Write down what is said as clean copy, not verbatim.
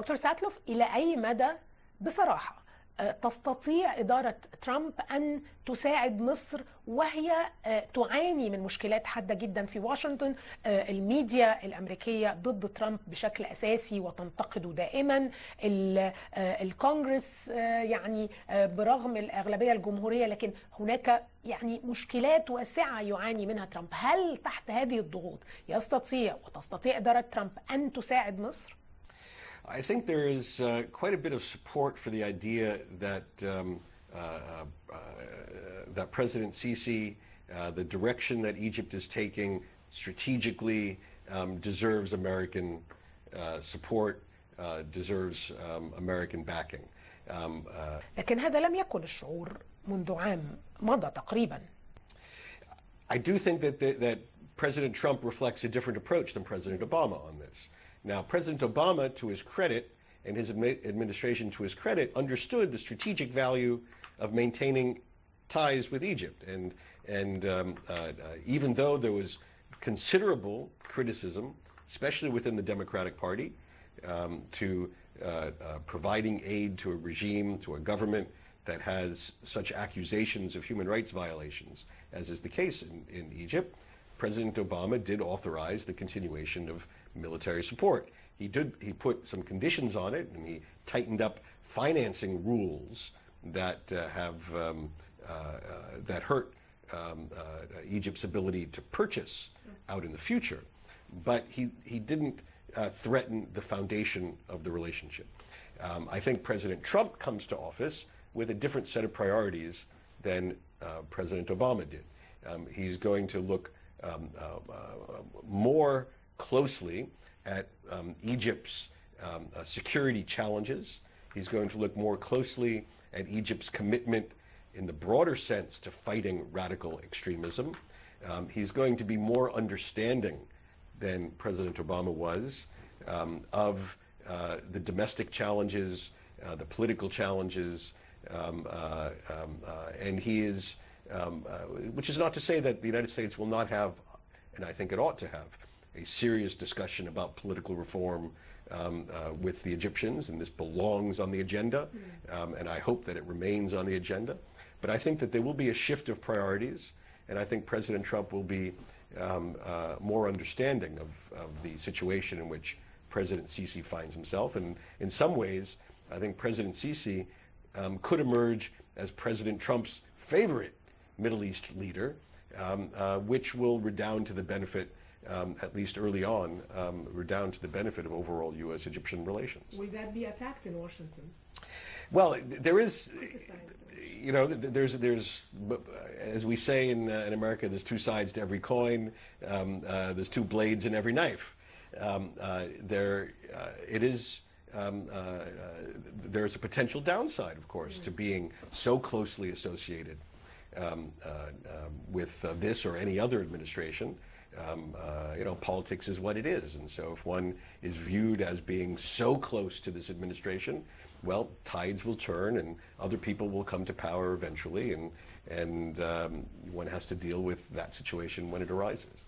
دكتور ساتلوف، إلى أي مدى بصراحة تستطيع إدارة ترامب أن تساعد مصر وهي تعاني من مشكلات حادة جدا في واشنطن؟ الميديا الأمريكية ضد ترامب بشكل أساسي وتنتقده دائما. الكونغرس يعني برغم الأغلبية الجمهورية لكن هناك يعني مشكلات واسعة يعاني منها ترامب. هل تحت هذه الضغوط يستطيع وتستطيع إدارة ترامب أن تساعد مصر؟ I think there is quite a bit of support for the idea that that President Sisi, the direction that Egypt is taking strategically, deserves American support, deserves American backing. لكن هذا لم يكن الشعور منذ عام مضى تقريبا. I do think that President Trump reflects a different approach than President Obama on this. Now, President Obama, to his credit, and his administration, to his credit, understood the strategic value of maintaining ties with Egypt. And even though there was considerable criticism, especially within the Democratic Party, to providing aid to a regime, to a government that has such accusations of human rights violations, as is the case in Egypt, President Obama did authorize the continuation of military support. He put some conditions on it, and he tightened up financing rules that that hurt Egypt's ability to purchase out in the future. But he didn't threaten the foundation of the relationship. I think President Trump comes to office with a different set of priorities than President Obama did. He's going to look more closely at Egypt's security challenges. He's going to look more closely at Egypt's commitment in the broader sense to fighting radical extremism. He's going to be more understanding than President Obama was of the domestic challenges, the political challenges, and he is which is not to say that the United States will not have, and I think it ought to have, a serious discussion about political reform with the Egyptians, and this belongs on the agenda, and I hope that it remains on the agenda. But I think that there will be a shift of priorities, and I think President Trump will be more understanding of the situation in which President Sisi finds himself. And in some ways, I think President Sisi could emerge as President Trump's favorite Middle East leader, which will redound to the benefit, at least early on, redound to the benefit of overall U.S.-Egyptian relations. Will that be attacked in Washington? Well, there is, you know, there's as we say in America, there's two sides to every coin. There's two blades in every knife. There's a potential downside, of course, to being so closely associated with this or any other administration. You know, politics is what it is, and so if one is viewed as being so close to this administration, well, tides will turn and other people will come to power eventually, and one has to deal with that situation when it arises.